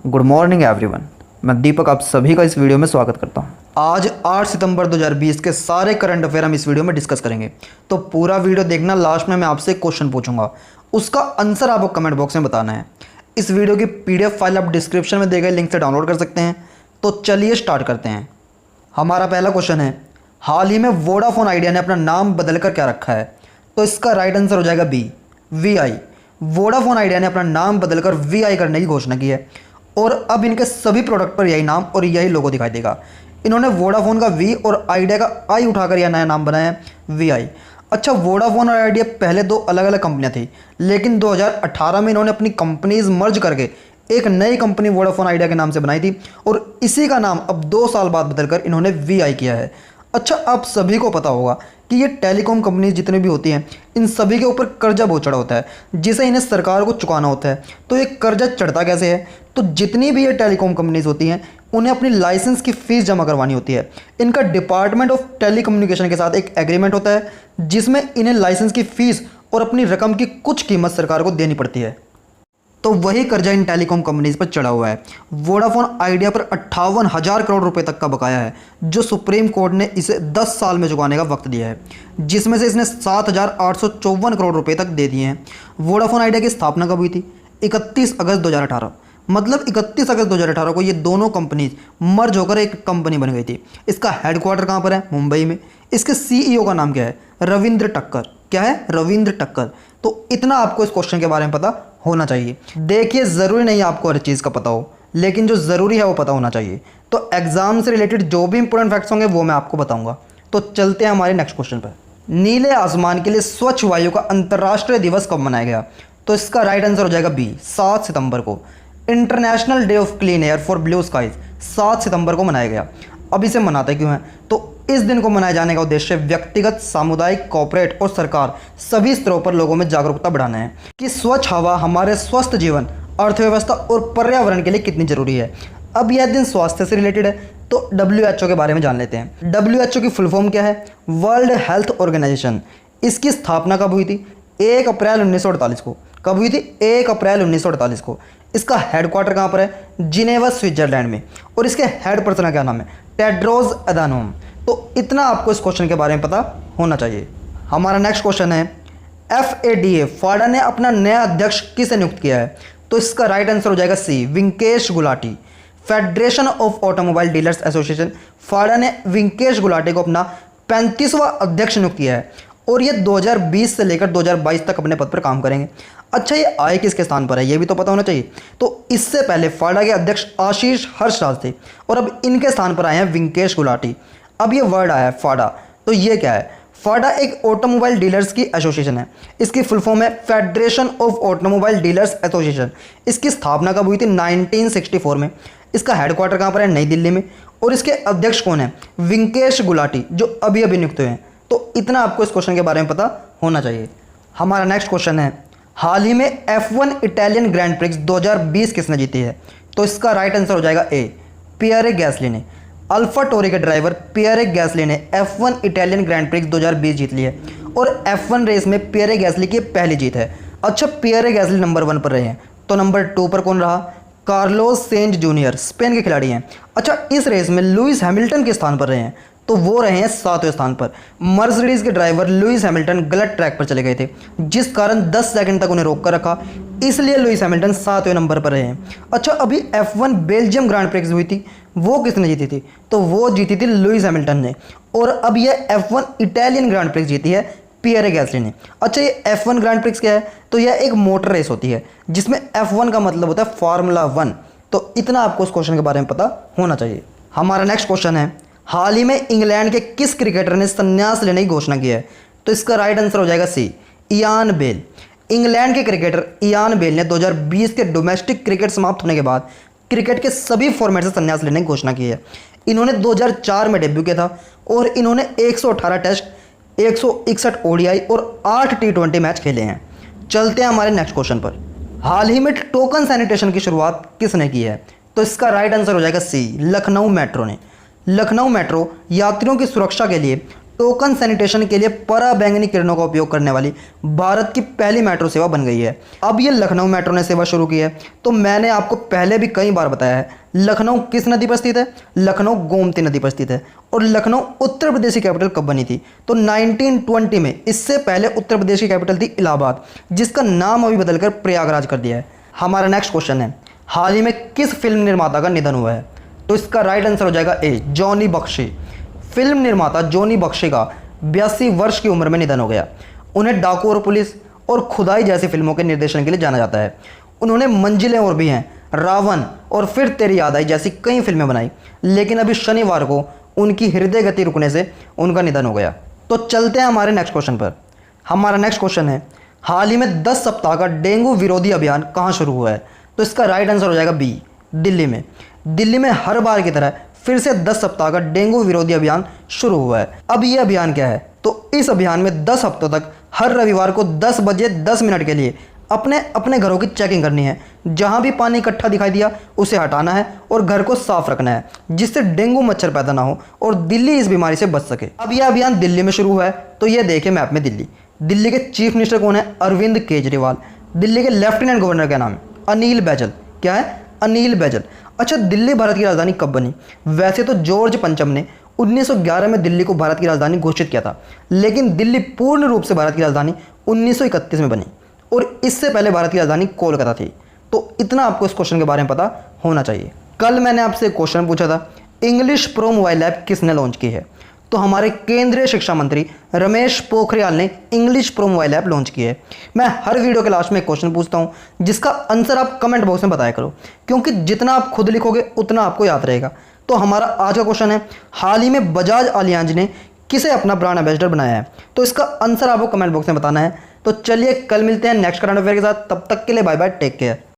Good morning everyone. मैं दीपक आप सभी का इस वीडियो में स्वागत करता हूं। आज 8 सितंबर 2020 के सारे करंट अफेयर हम इस वीडियो में डिस्कस करेंगे, तो पूरा वीडियो देखना। लास्ट में मैं आपसे एक क्वेश्चन पूछूंगा, उसका आंसर आपको कमेंट बॉक्स में बताना है। इस वीडियो की PDF फाइल आप डिस्क्रिप्शन में दिए गए लिंक से डाउनलोड कर सकते हैं। तो चलिए स्टार्ट करते हैं। हमारा पहला क्वेश्चन है, हाल ही में वोडाफोन आइडिया ने अपना नाम बदलकर क्या रखा है? तो इसका राइट आंसर हो जाएगा बी, VI। वोडाफोन आइडिया ने अपना नाम बदलकर VI करने की घोषणा की है और अब इनके सभी प्रोडक्ट पर यही नाम और यही लोगो दिखाई देगा। इन्होंने वोडाफोन का V और आइडिया का I उठाकर यह नया नाम बनाया है, VI। अच्छा, वोडाफोन और आइडिया पहले दो अलग अलग कंपनियां थी, लेकिन 2018 में इन्होंने अपनी कंपनीज मर्ज करके एक नई कंपनी वोडाफोन आइडिया के नाम से बनाई थी और इसी का नाम अब 2 साल बाद बदलकर इन्होंने VI किया है। अच्छा, आप सभी को पता होगा कि ये टेलीकॉम कंपनीज जितनी भी होती हैं, इन सभी के ऊपर कर्जा बहुत चढ़ा होता है, जिसे इन्हें सरकार को चुकाना होता है। तो ये कर्जा चढ़ता कैसे है? तो जितनी भी ये टेलीकॉम कंपनीज होती हैं, उन्हें अपनी लाइसेंस की फ़ीस जमा करवानी होती है। इनका डिपार्टमेंट ऑफ टेलीकम्युनिकेशन के साथ एक एग्रीमेंट होता है, जिसमें इन्हें लाइसेंस की फ़ीस और अपनी रकम की कुछ कीमत सरकार को देनी पड़ती है। तो वही कर्जा इन टेलीकॉम कंपनीज पर चढ़ा हुआ है। वोडाफोन आइडिया पर 58,000 करोड़ रुपए तक का बकाया है, जो सुप्रीम कोर्ट ने इसे 10 साल में चुकाने का वक्त दिया है, जिसमें से इसने 7,854 करोड़ रुपए तक दे दिए हैं। वोडाफोन आइडिया की स्थापना कब हुई थी? 31 अगस्त 2018। मतलब 31 अगस्त 2018 को ये दोनों कंपनीज मर्ज होकर एक कंपनी बन गई थी। इसका हेडक्वार्टर कहाँ पर है? मुंबई में। इसके CEO का नाम क्या है? रविंद्र टक्कर। क्या है? रविंद्र टक्कर। तो इतना आपको इस क्वेश्चन के बारे में पता होना चाहिए। देखिए, ज़रूरी नहीं आपको हर चीज़ का पता हो, लेकिन जो ज़रूरी है वो पता होना चाहिए। तो एग्जाम से रिलेटेड जो भी इंपॉर्टेंट फैक्ट्स होंगे वो मैं आपको बताऊंगा। तो चलते हैं हमारे नेक्स्ट क्वेश्चन पर। नीले आसमान के लिए स्वच्छ वायु का अंतर्राष्ट्रीय दिवस कब मनाया गया? तो इसका राइट आंसर हो जाएगा बी, 7 सितंबर को। International day of clean air for blue skies 7 सितंबर को मनाया गया। अब इसे मनाते क्यों हैं? तो इस दिन को मनाए जाने का उद्देश्य व्यक्तिगत, सामुदायिक, कॉर्पोरेट और सरकार सभी स्तरों पर लोगों में जागरूकता बढ़ाना है कि स्वच्छ हवा हमारे स्वस्थ जीवन, अर्थव्यवस्था और पर्यावरण के लिए कितनी जरूरी है। अब यह दिन स्वास्थ्य से रिलेटेड है, तो WHO के बारे में जान लेते हैं। WHO की फुल फॉर्म क्या है? World Health Organization. इसकी स्थापना कब हुई थी? 1 अप्रैल 1948 को। कब हुई थी? 1 अप्रैल 1948 को। इसका हेडक्वार्टर कहाँ पर है? जिनेवा, स्विट्जरलैंड में। और इसके हेड पर्सन का क्या नाम है? Tedros Adhanom. तो इतना आपको इस क्वेश्चन के बारे में पता होना चाहिए। हमारा नेक्स्ट क्वेश्चन है, FADA फाडा ने अपना नया अध्यक्ष किसे नियुक्त किया है? तो इसका राइट आंसर हो जाएगा C, Vinkesh Gulati. Federation of Automobile Dealers Association FADA ने विंकेश गुलाटी को अपना 35वां अध्यक्ष नियुक्त किया है और ये 2020 से लेकर 2022 तक अपने पद पर काम करेंगे। अच्छा, ये आए किसके स्थान पर है ये भी तो पता होना चाहिए। तो इससे पहले फाडा के अध्यक्ष आशीष हर्षराज थे और अब इनके स्थान पर आए हैं विंकेश गुलाटी। अब ये वर्ड आया है फाडा, तो ये क्या है? फाडा एक ऑटोमोबाइल डीलर्स की एसोसिएशन है। इसकी फुल फॉर्म है federation of Automobile Dealers association. इसकी स्थापना कब हुई थी? 1964 में। इसका हेडक्वार्टर कहाँ पर है? नई दिल्ली में। और इसके अध्यक्ष कौन है? विंकेश गुलाटी, जो अभी अभी नियुक्त हुए हैं। तो इतना आपको इस क्वेश्चन के बारे में पता होना चाहिए। हमारा नेक्स्ट क्वेश्चन है, हाल ही में F1 इटालियन ग्रैंड प्रिक्स 2020 किसने जीती है? तो इसका राइट आंसर हो जाएगा ए, पियरे गैसली ने। अल्फा टोरी के ड्राइवर पियरे गैसली ने F1 इटालियन ग्रैंड प्रिक्स 2020 जीत ली है और F1 रेस में पियरे गैसली की पहली जीत है। अच्छा, पियरे गैसली नंबर 1 पर रहे हैं, तो नंबर 2 पर कौन रहा? कार्लोस सेंज जूनियर, स्पेन के खिलाड़ी हैं। अच्छा, इस रेस में लुइस हैमिल्टन के स्थान पर रहे हैं, तो वो रहे हैं 7वें स्थान पर। मर्सिडीज के ड्राइवर लुइस हैमिल्टन गलत ट्रैक पर चले गए थे, जिस कारण 10 सेकंड तक उन्हें रोक कर रखा, इसलिए लुइस हैमिल्टन 7वें नंबर पर रहे हैं। अच्छा, अभी F1 बेल्जियम ग्रांड प्रिक्स हुई थी, वो किसने जीती थी? तो वो जीती थी लुइस हैमिल्टन ने। और अब यह F1 इटालियन ग्रांड प्रिक्स जीती है पियरे गैसली ने। अच्छा, ये F1 ग्रांड प्रिक्स क्या है? तो यह एक मोटर रेस होती है जिसमें F1 का मतलब होता है फार्मूला 1। तो इतना आपको इस क्वेश्चन के बारे में पता होना चाहिए। हमारा नेक्स्ट क्वेश्चन है, हाल ही में इंग्लैंड के किस क्रिकेटर ने संन्यास लेने की घोषणा की है? तो इसका राइट आंसर हो जाएगा सी, इयान बेल। इंग्लैंड के क्रिकेटर इयान बेल ने 2020 के डोमेस्टिक क्रिकेट समाप्त होने के बाद क्रिकेट के सभी फॉर्मेट से संन्यास लेने की घोषणा की है। इन्होंने 2004 में डेब्यू किया था और इन्होंने 118 टेस्ट, 161 ODI और 8 T20 मैच खेले हैं। चलते हैं हमारे नेक्स्ट क्वेश्चन पर। हाल ही में टोकन सैनिटेशन की शुरुआत किसने की है? तो इसका राइट आंसर हो जाएगा सी, लखनऊ मेट्रो ने। लखनऊ मेट्रो यात्रियों की सुरक्षा के लिए टोकन सैनिटेशन के लिए पराबैंगनी किरणों का उपयोग करने वाली भारत की पहली मेट्रो सेवा बन गई है। अब ये लखनऊ मेट्रो ने सेवा शुरू की है। तो मैंने आपको पहले भी कई बार बताया है, लखनऊ किस नदी पर स्थित है? लखनऊ गोमती नदी पर स्थित है। और लखनऊ उत्तर प्रदेश की कैपिटल कब बनी थी? तो 1920 में। इससे पहले उत्तर प्रदेश की कैपिटल थी इलाहाबाद, जिसका नाम अभी बदलकर प्रयागराज कर दिया है। हमारा नेक्स्ट क्वेश्चन है, हाल ही में किस फिल्म निर्माता का निधन हुआ है? तो इसका राइट आंसर हो जाएगा ए, जॉनी बख्शी। फिल्म निर्माता जॉनी बख्शी का 82 वर्ष की उम्र में निधन हो गया। उन्हें डाकू और पुलिस और खुदाई जैसी फिल्मों के निर्देशन के लिए जाना जाता है। उन्होंने मंजिलें और भी हैं, रावण और फिर तेरी याद आई जैसी कई फिल्में बनाई, लेकिन अभी शनिवार को उनकी हृदय गति रुकने से उनका निधन हो गया। तो चलते हैं हमारे नेक्स्ट क्वेश्चन पर। हमारा नेक्स्ट क्वेश्चन है, हाल ही में 10 सप्ताह का डेंगू विरोधी अभियान कहाँ शुरू हुआ है? तो इसका राइट आंसर हो जाएगा बी, दिल्ली में। दिल्ली में हर बार की तरह फिर से 10 सप्ताह का डेंगू विरोधी अभियान शुरू हुआ है। अब ये अभियान क्या है? तो इस अभियान में 10 हफ्तों तक हर रविवार को 10 बजे 10 मिनट के लिए अपने अपने घरों की चेकिंग करनी है। जहां भी पानी इकट्ठा दिखाई दिया उसे हटाना है और घर को साफ रखना है, जिससे डेंगू मच्छर पैदा ना हो और दिल्ली इस बीमारी से बच सके। अब यह अभियान दिल्ली में शुरू हुआ है। तो ये देखिए मैप में दिल्ली। दिल्ली के चीफ मिनिस्टर कौन है? अरविंद केजरीवाल। दिल्ली के लेफ्टिनेंट गवर्नर का नाम है अनिल बैजल। क्या है? अनिल बैजल। अच्छा, दिल्ली भारत की राजधानी कब बनी? वैसे तो जॉर्ज पंचम ने 1911 में दिल्ली को भारत की राजधानी घोषित किया था, लेकिन दिल्ली पूर्ण रूप से भारत की राजधानी 1931 में बनी और इससे पहले भारत की राजधानी कोलकाता थी। तो इतना आपको इस क्वेश्चन के बारे में पता होना चाहिए। कल मैंने आपसे एक क्वेश्चन पूछा था, इंग्लिश प्रो मोबाइल ऐप किसने लॉन्च की है? तो हमारे केंद्रीय शिक्षा मंत्री रमेश पोखरियाल ने English pro mobile app launch की है। मैं हर वीडियो के लास्ट में एक क्वेश्चन पूछता हूं, जिसका आंसर आप कमेंट बॉक्स में बताया करो, क्योंकि जितना आप खुद लिखोगे उतना आपको याद रहेगा। तो हमारा आज का क्वेश्चन है, हाल ही में बजाज अलियांज ने किसे अपना ब्रांड एम्बेसडर बनाया है? तो इसका आंसर आपको कमेंट बॉक्स में बताना है। तो चलिए कल मिलते हैं नेक्स्ट करंट अफेयर के साथ। तब तक के लिए बाय बाय, टेक केयर।